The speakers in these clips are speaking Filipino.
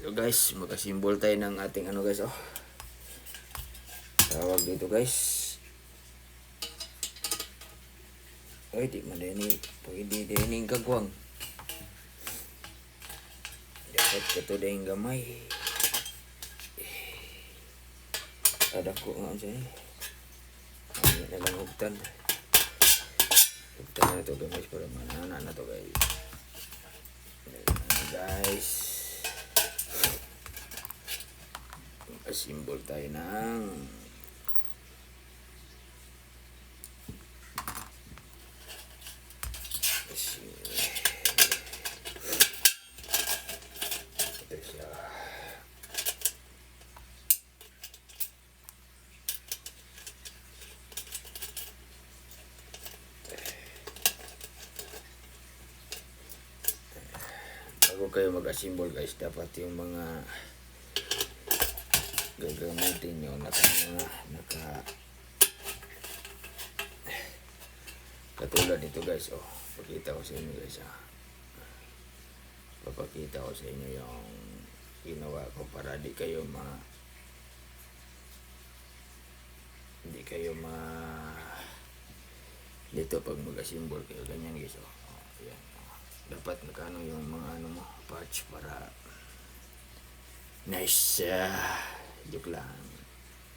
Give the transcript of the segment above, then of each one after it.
So guys, magasimbol tayo ng ating ano guys, oh. Tawag dito guys. Ay, di man din ni. Pwede din yung kagwang. Dapat ka to din gamay. Ada ko nga siya eh. Ano na lang hugtan. Hugtan na to guys para manana na to guys. Guys. Magasimbol tayo ng bago kayo mag-assemble guys, dapat yung mga gagamitin nyo naka katulad nito guys, oh. Pakita ko sa inyo guys, papakita ko sa inyo yung ginawa ko para di kayo dito pag mag-assemble kayo ganyan guys, oh. Ayan. Dapat nakano yung mga ano mo parts para nice. Joke lang,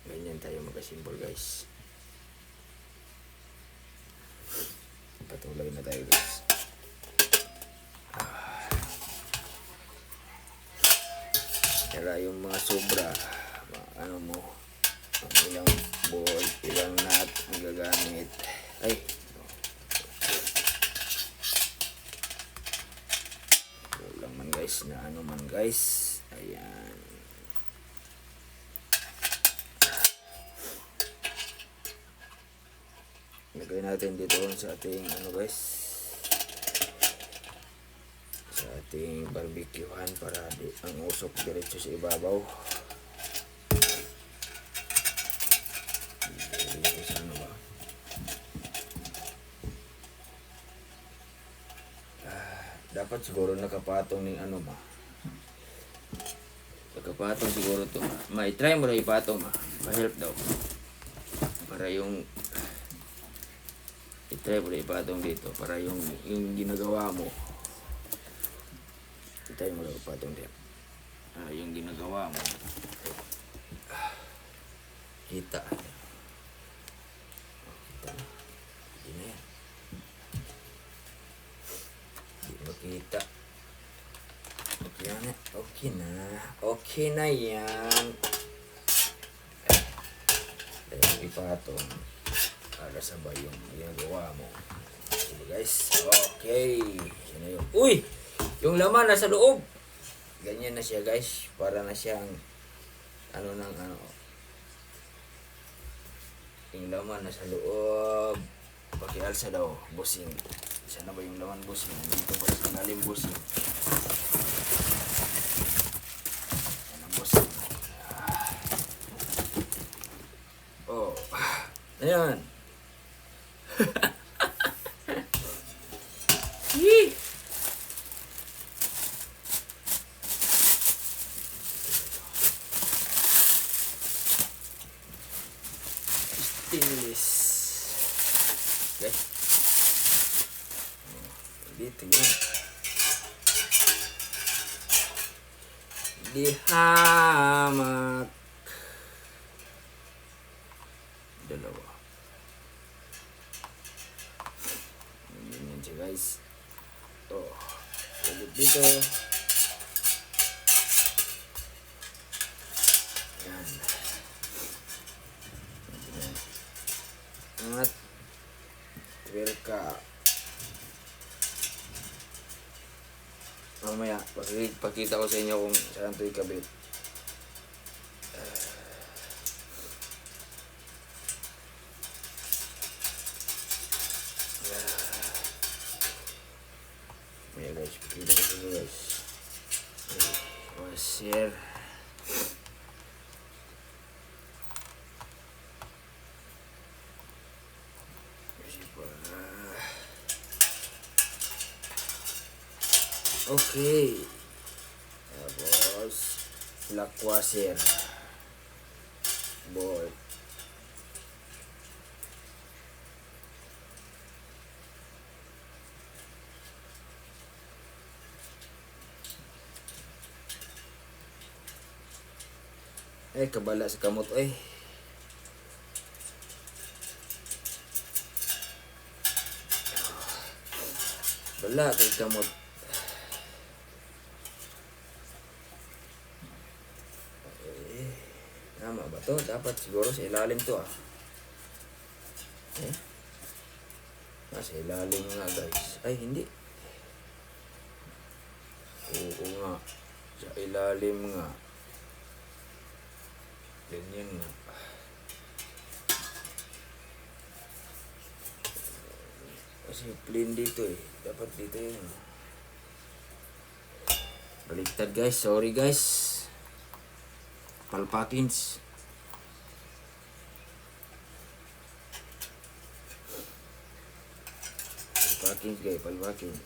ganyan tayo mag-assemble guys. Patuloy na tayo guys. Kaya yung mga sobra, ano mo, ilang bolt, ilang nut ang gagamit. Ay, lang man guys, na ano man guys. Ayan. Lagay natin dito sa ating ano guys, sa ating barbecuehan para ang usok diretso sa ibabaw. Sa ano ba? Dapat siguro nakapatong ng ano ba? Nakapatong siguro to. Ma-try mo na ipatong ma-help daw. Para yung i-try mo na ipatong dito para yung ginagawa mo. I-try mo na ipatong dito. Yung ginagawa mo. Kita. Kita na. Hindi na yan. Hindi makita. Okay na. Okay na. Okay na yan. Dahil ipatong para sabay yung ginagawa mo. Sige guys. Okay. Yan na yun. Uy! Yung laman nasa loob. Ganyan na siya guys. Para na siyang ano ng ano. Yung laman nasa loob. Pakialsa daw. Busing. Isa na ba yung laman busing? Dito pa sa ngalim busing. Yan ang busing. Oh. Ayan. Stainless. Okay. Dito yan. Dihamak. Dalawa. Ganyan siya guys. Oh. Ulit dito. Yan. At welka. Mamaya, pakita ko sa inyo kung saan ito ikabit. Mamaya guys, pakita ko sa inyo guys. Washer. Okay. Tapos Black washer. Bolt. Kabala sa kamot Bala kay kamot. Tama ba to? Dapat siguro sa ilalim to Sa ilalim nga guys. Ay hindi. Oo nga. Sa ilalim nga. Ganyan nga. Kasi plain dito Dapat dito yun. Baliktad guys. Sorry guys. Palpakins. Palpakins guys. Palpakins.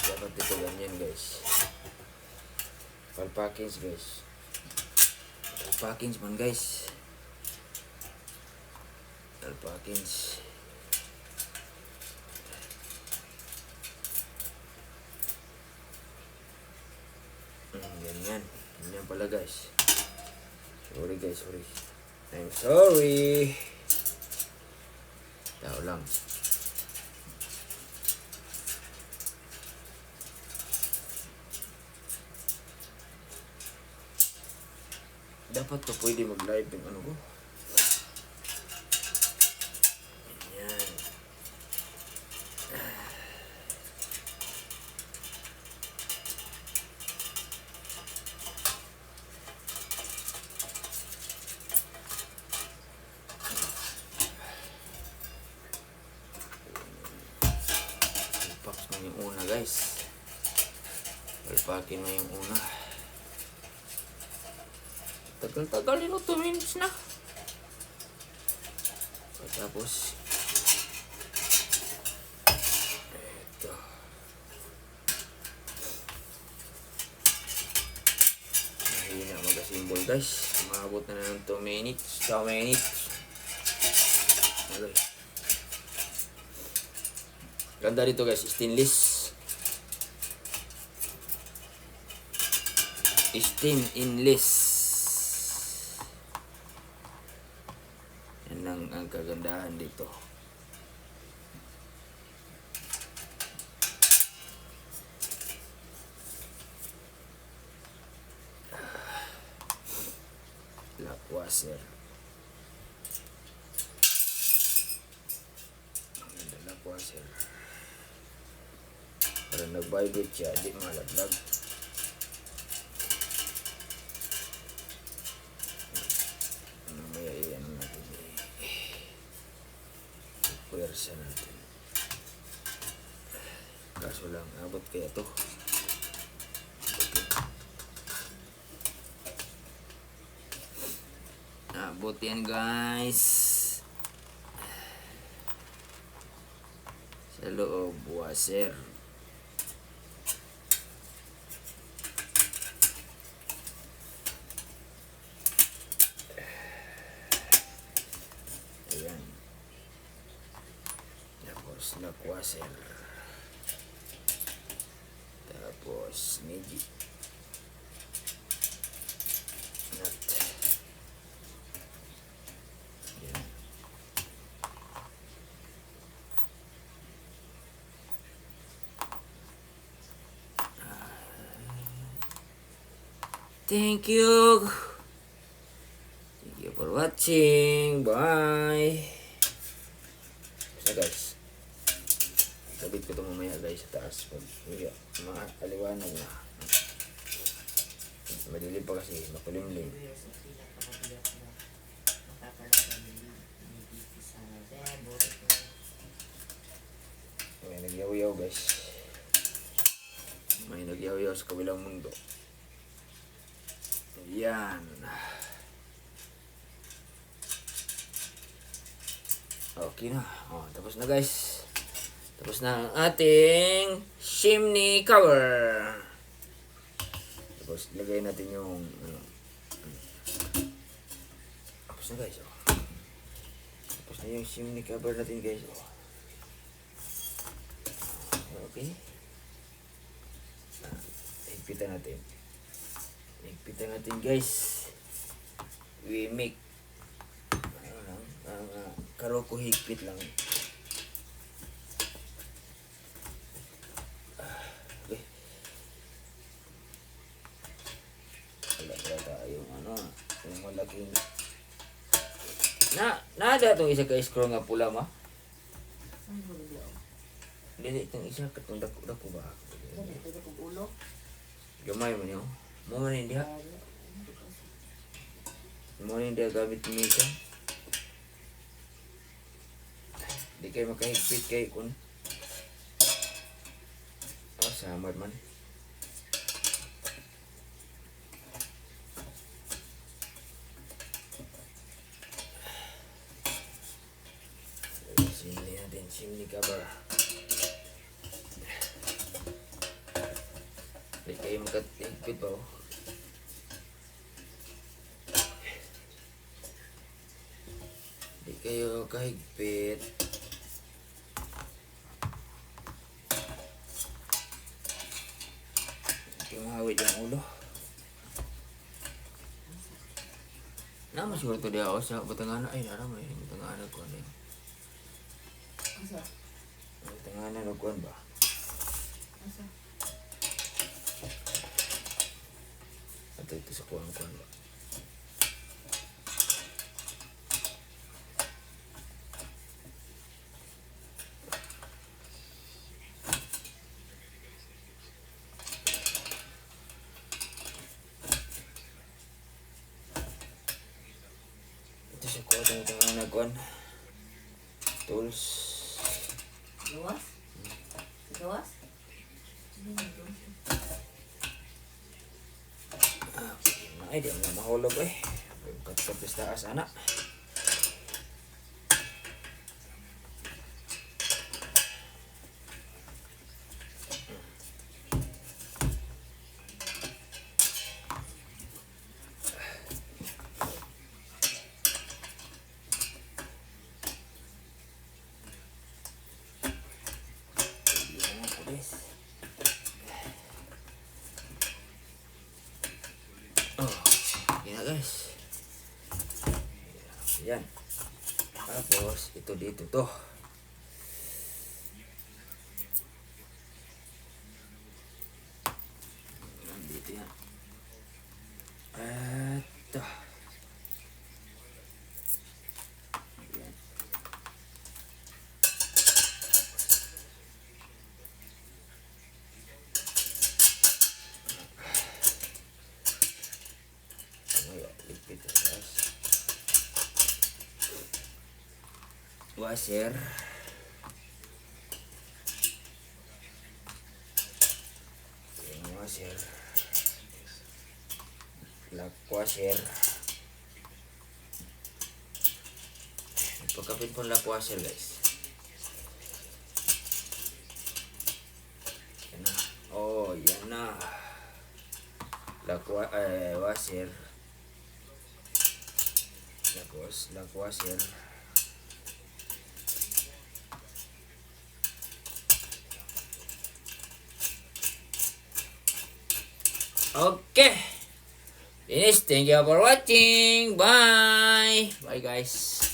Dapat dito ganyan guys. Palpakins guys. Palpakins man guys. Palpakins. Ganyan. Ganyan pala guys. Sorry guys, sorry. I'm sorry. Tao lang. Dapat to pwede mag-live yung ano ko. Ganyan. Palpak mo yung una guys. Palpakin mo yung una. Tagal-tagal yun, 2 minutes na. Tapos eto. Mahina mag-assemble guys. Umabot na ng 2 minutes. 2 minutes. Okay. Ganda dito guys, stainless. Stainless. Yan ang kagandahan dito. Black washer. Black washer. Para nag-vibrate siya, di malaglag. Pwersa natin. Kaso lang, abot kaya to. Abot yan guys. Sa loob, washer. Ayan. Black washer. Tapos nigi. Nut. Yan. Thank you. Thank you for watching. Bye. So guys, sabit ko ito mamaya guys sa taas pag maaliwanag na. Madilim pa kasi, makulimlim. May nagyaw-yaw guys. May nagyaw-yaw sa kabilang mundo. Yan. Okay na. Tapos na guys. Tapos na ang ating chimney cover. Tapos, ilagay natin yung, ano, tapos na guys, oh. Tapos na yung chimney cover natin guys, oh. Okay. Higpitan natin. Higpitan natin guys. We make, ano lang, karoko higpit lang. Okay. Wala tayong, ano, yung malaking, nada itong isa ka-screw nga pula ma? Dili itong isa katong dako ba? Gamay mo niyo. Mo man hindi ha? Mo man hindi gamit ni Mika. Di kayo makahigpit kay kun. Oh, samad man. Chimney cover. Hindi kayo magkahigpit pa oh. Hindi kayo kahigpit. Hindi mahawid yung ulo. Naman siguro ito diya ako sa Batangana. Ay, naramay. Batangana ko ano yun. Asa? Batangana nagkuhan ba? Asa? Ito sa kuhan ba? Ito sa kuhan, Batangana nagkuhan. Tools. Gawas? Gawas? Ay, di na mahulog eh. Pagkatapos taas, anak. Oh, yan guys. Yan. Tapos, ito dito to. Dito yan. Ito. Yan. Washer. Yung washer. Lock washer. Pagkapit po lock washer guys. Yan na. Oh, yan na. Washer. Tapos lock washer. Okay. Finish. Thank you for watching. Bye. Bye guys.